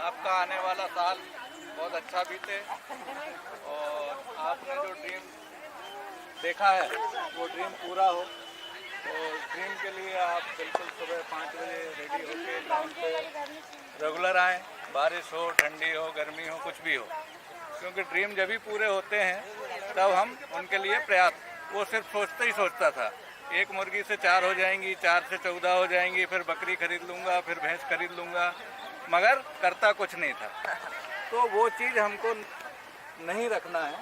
आपका आने वाला साल बहुत अच्छा बीते और आपने जो ड्रीम देखा है वो ड्रीम पूरा हो। तो ड्रीम के लिए आप बिल्कुल सुबह 5 बजे रेडी होकर ग्राउंड पे रेगुलर आएँ, बारिश हो, ठंडी हो, गर्मी हो, कुछ भी हो, क्योंकि ड्रीम जब भी पूरे होते हैं तब हम उनके लिए प्रयास। वो सिर्फ सोचता ही सोचता था, एक मुर्गी से 4 हो जाएंगी, 4 से 14 हो जाएंगी, फिर बकरी खरीद लूँगा, फिर भैंस खरीद लूँगा, मगर करता कुछ नहीं था। तो वो चीज़ हमको नहीं रखना है।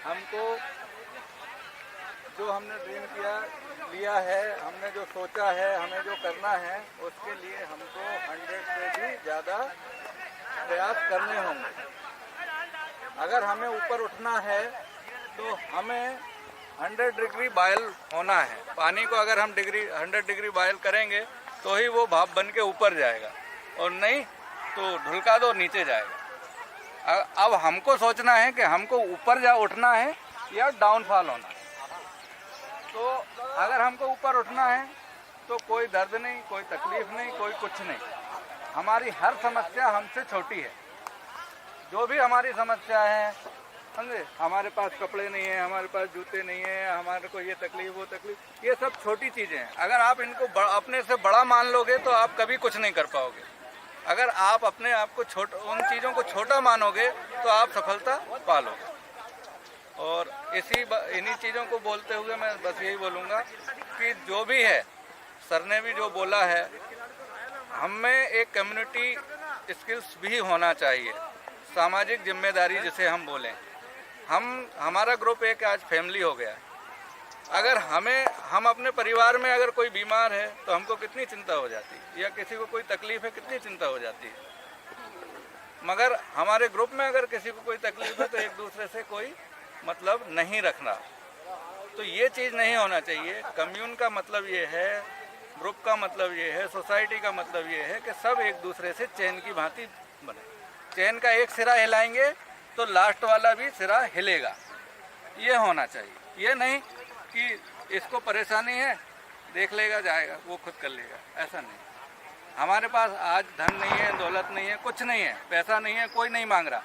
हमको जो हमने ड्रीम लिया है, हमने जो सोचा है, हमें जो करना है, उसके लिए हमको 100 से भी ज़्यादा प्रयास करने होंगे। अगर हमें ऊपर उठना है तो हमें 100 डिग्री बॉयल होना है। पानी को अगर हम 100 डिग्री बॉयल करेंगे तो ही वो भाप बन के ऊपर जाएगा, और नहीं तो ढुलका दो नीचे जाएगा। अब हमको सोचना है कि हमको ऊपर उठना है या डाउनफॉल होना है। तो अगर हमको ऊपर उठना है तो कोई दर्द नहीं, कोई तकलीफ नहीं, कोई कुछ नहीं। हमारी हर समस्या हमसे छोटी है। जो भी हमारी समस्या है, समझे, हमारे पास कपड़े नहीं है, हमारे पास जूते नहीं है, हमारे को ये तकलीफ वो तकलीफ, ये सब छोटी चीज़ें हैं। अगर आप इनको अपने से बड़ा मान लोगे तो आप कभी कुछ नहीं कर पाओगे। अगर आप अपने आप को उन चीज़ों को छोटा मानोगे तो आप सफलता पालोगे। और इन्हीं चीज़ों को बोलते हुए मैं बस यही बोलूँगा कि जो भी है, सर ने भी जो बोला है, हमें एक कम्युनिटी स्किल्स भी होना चाहिए, सामाजिक जिम्मेदारी जिसे हम बोलें। हमारा ग्रुप एक आज फैमिली हो गया। अगर हम अपने परिवार में अगर कोई बीमार है तो हमको कितनी चिंता हो जाती है, या किसी को कोई तकलीफ है कितनी चिंता हो जाती है। मगर हमारे ग्रुप में अगर किसी को कोई तकलीफ है तो एक दूसरे से कोई मतलब नहीं रखना। तो ये चीज़ नहीं होना चाहिए। कम्यून का मतलब ये है, ग्रुप का मतलब ये है, सोसाइटी का मतलब ये है कि सब एक दूसरे से चैन की भांति बने। चैन का एक सिरा हिलाएंगे तो लास्ट वाला भी सिरा हिलेगा, ये होना चाहिए। ये नहीं कि इसको परेशानी है, देख लेगा, जाएगा, वो खुद कर लेगा, ऐसा नहीं। हमारे पास आज धन नहीं है, दौलत नहीं है, कुछ नहीं है, पैसा नहीं है, कोई नहीं मांग रहा।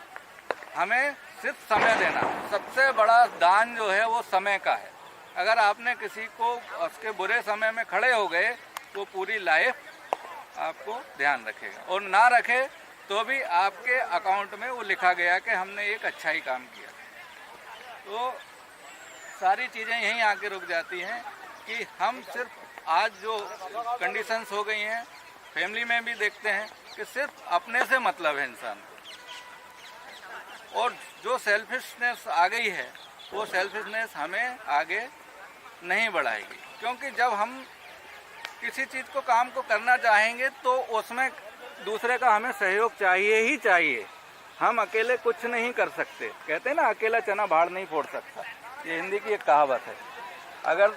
हमें सिर्फ समय देना, सबसे बड़ा दान जो है वो समय का है। अगर आपने किसी को उसके बुरे समय में खड़े हो गए, वो पूरी लाइफ आपको ध्यान रखेगा, और ना रखे तो भी आपके अकाउंट में वो लिखा गया कि हमने एक अच्छा ही काम किया। तो सारी चीज़ें यहीं आके रुक जाती हैं कि हम सिर्फ आज जो कंडीशंस हो गई हैं, फैमिली में भी देखते हैं कि सिर्फ अपने से मतलब है इंसान को, और जो सेल्फिशनेस आ गई है वो सेल्फिशनेस हमें आगे नहीं बढ़ाएगी। क्योंकि जब हम किसी चीज़ को काम को करना चाहेंगे तो उसमें दूसरे का हमें सहयोग चाहिए ही चाहिए। हम अकेले कुछ नहीं कर सकते। कहते हैं ना, अकेला चना भाड़ नहीं फोड़ सकता, ये हिंदी की एक कहावत है। अगर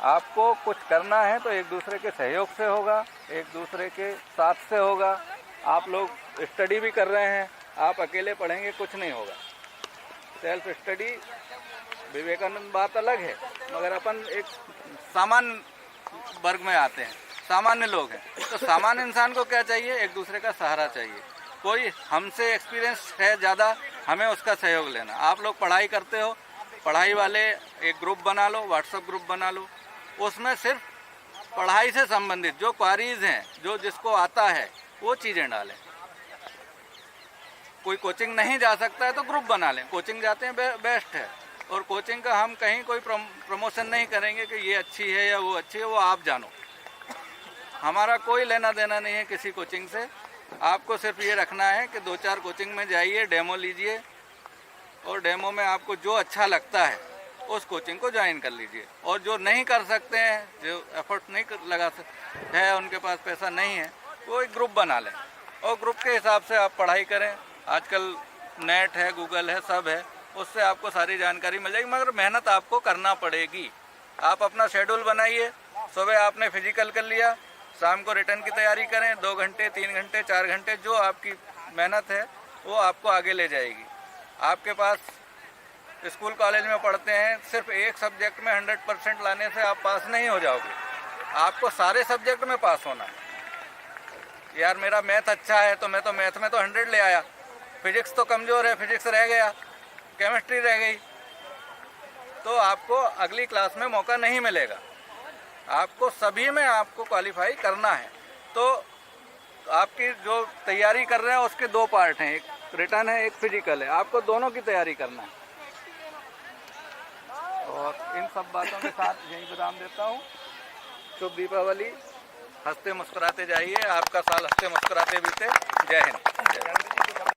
आपको कुछ करना है तो एक दूसरे के सहयोग से होगा, एक दूसरे के साथ से होगा। आप लोग स्टडी भी कर रहे हैं, आप अकेले पढ़ेंगे कुछ नहीं होगा। सेल्फ स्टडी, विवेकानंद बात अलग है, मगर अपन एक सामान्य वर्ग में आते हैं, सामान्य लोग हैं। तो सामान्य इंसान को क्या चाहिए? एक दूसरे का सहारा चाहिए। कोई हमसे एक्सपीरियंस है ज़्यादा, हमें उसका सहयोग लेना। आप लोग पढ़ाई करते हो, पढ़ाई वाले एक ग्रुप बना लो, व्हाट्सएप ग्रुप बना लो, उसमें सिर्फ पढ़ाई से संबंधित जो क्वारीज हैं, जो जिसको आता है वो चीज़ें डालें। कोई कोचिंग नहीं जा सकता है तो ग्रुप बना लें, कोचिंग जाते हैं बेस्ट है। और कोचिंग का हम कहीं कोई प्रमोशन नहीं करेंगे कि ये अच्छी है या वो अच्छी है, वो आप जानो। हमारा कोई लेना देना नहीं है किसी कोचिंग से। आपको सिर्फ ये रखना है कि 2-4 कोचिंग में जाइए, डेमो लीजिए, और डेमो में आपको जो अच्छा लगता है उस कोचिंग को ज्वाइन कर लीजिए। और जो नहीं कर सकते हैं, जो एफर्ट नहीं लगा सकते हैं, उनके पास पैसा नहीं है, वो एक ग्रुप बना लें और ग्रुप के हिसाब से आप पढ़ाई करें। आजकल नेट है, गूगल है, सब है, उससे आपको सारी जानकारी मिल जाएगी। मगर मेहनत आपको करना पड़ेगी। आप अपना शेड्यूल बनाइए। सुबह आपने फिजिकल कर लिया, शाम को रिटर्न की तैयारी करें, 2 घंटे, 3 घंटे, 4 घंटे, जो आपकी मेहनत है वो आपको आगे ले जाएगी। आपके पास स्कूल कॉलेज में पढ़ते हैं, सिर्फ एक सब्जेक्ट में 100% लाने से आप पास नहीं हो जाओगे। आपको सारे सब्जेक्ट में पास होना है। यार मेरा मैथ अच्छा है तो मैं तो मैथ में तो 100 ले आया, फिजिक्स तो कमज़ोर है, फिजिक्स रह गया, केमिस्ट्री रह गई, तो आपको अगली क्लास में मौका नहीं मिलेगा। आपको सभी में आपको क्वालिफाई करना है। तो आपकी जो तैयारी कर रहे हैं उसके 2 पार्ट हैं, एक रिटन है, एक फिजिकल है, आपको दोनों की तैयारी करना है। और इन सब बातों के साथ यही विराम देता हूँ। शुभ दीपावली, हंसते मुस्कुराते जाइए, आपका साल हंसते मुस्कुराते बीते। जय हिंद।